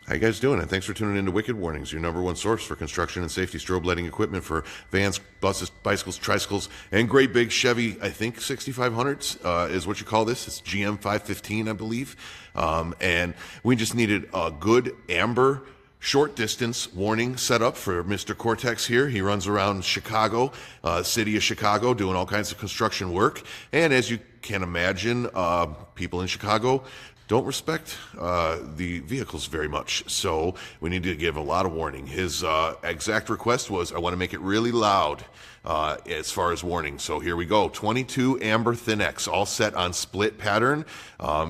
How you guys doing? And thanks for tuning in to Wicked Warnings, your number one source for construction and safety strobe lighting equipment for vans, buses, bicycles, tricycles, and great big Chevy, I think 6500s is what you call this. It's GM 515, I believe. And we just needed a good amber short distance warning setup for Mr. Cortex here. He runs around Chicago, city of Chicago, doing all kinds of construction work. And as you can imagine, people in Chicago don't respect the vehicles very much, so we need to give a lot of warning. His exact request was, I want to make it really loud as far as warning. So here we go. 22 amber Thin X, all set on split pattern.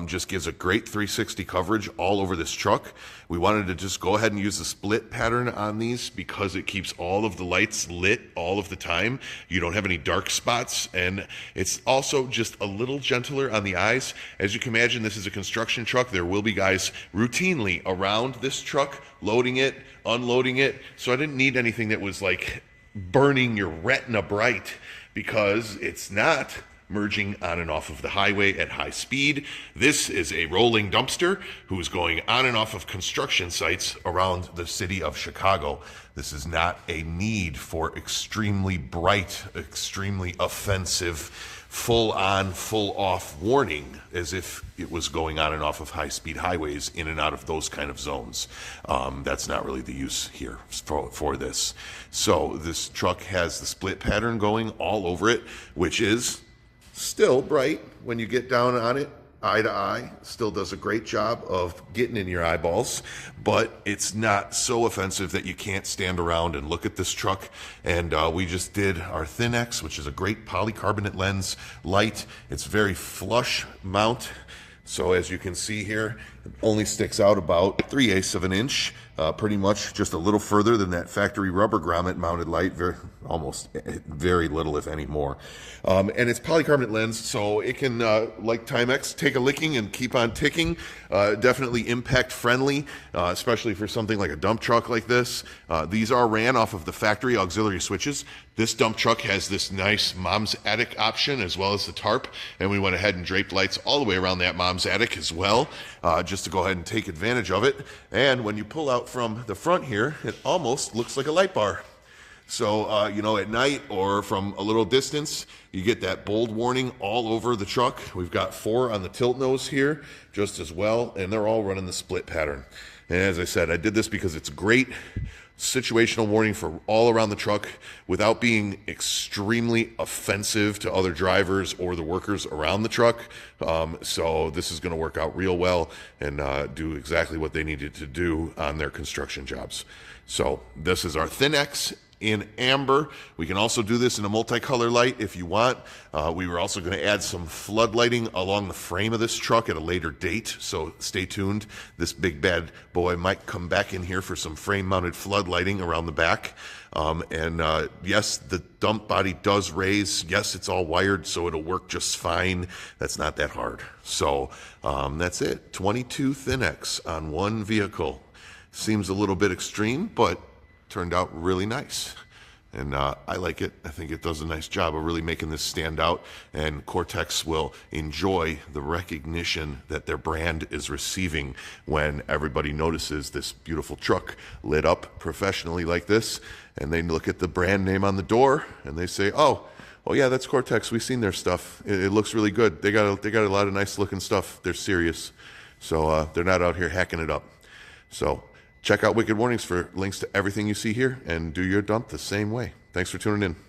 Just gives a great 360 coverage all over this truck. We wanted to just go ahead and use the split pattern on these because it keeps all of the lights lit all of the time. You don't have any dark spots, and it's also just a little gentler on the eyes. As you can imagine, this is a construction truck. There will be guys routinely around this truck, loading it, unloading it. So I didn't need anything that was like burning your retina bright, because it's not merging on and off of the highway at high speed. This is a rolling dumpster who's going on and off of construction sites around the city of Chicago. This is not a need for extremely bright, extremely offensive, full on, full off warning, as if it was going on and off of high speed highways in and out of those kind of zones. That's not really the use here for this. So this truck has the split pattern going all over it, which is still bright when you get down on it, eye to eye. Still does a great job of getting in your eyeballs, but it's not so offensive that you can't stand around and look at this truck. And we just did our Thin X, which is a great polycarbonate lens light. It's very flush mount. So as you can see here, it only sticks out about 3/8 of an inch, pretty much just a little further than that factory rubber grommet mounted light, very little, if any more. And it's polycarbonate lens, so it can, like Timex, take a licking and keep on ticking. Definitely impact friendly, especially for something like a dump truck like this. These are ran off of the factory auxiliary switches. This dump truck has this nice mom's attic option as well as the tarp, and we went ahead and draped lights all the way around that mom's attic as well, just to go ahead and take advantage of it. And when you pull out from the front here, it almost looks like a light bar. So, you know, at night or from a little distance, you get that bold warning all over the truck. We've got 4 on the tilt nose here just as well, and they're all running the split pattern. And as I said, I did this because it's great situational warning for all around the truck without being extremely offensive to other drivers or the workers around the truck. So this is going to work out real well and do exactly what they needed to do on their construction jobs. So this is our Thin X in amber. We can also do this in a multicolor light if you want. We were also going to add some flood lighting along the frame of this truck at a later date, so stay tuned. This big bad boy might come back in here for some frame mounted flood lighting around the back. Yes, the dump body does raise. Yes, it's all wired, so it'll work just fine. That's not that hard. So that's it. 22 Thin X on one vehicle. Seems a little bit extreme, but turned out really nice. And I like it. I think it does a nice job of really making this stand out, and Cortex will enjoy the recognition that their brand is receiving when everybody notices this beautiful truck lit up professionally like this, and they look at the brand name on the door and they say, oh yeah, that's Cortex. We've seen their stuff. It looks really good. They got a lot of nice looking stuff. They're serious. So they're not out here hacking it up. So check out Wicked Warnings for links to everything you see here, and do your dump the same way. Thanks for tuning in.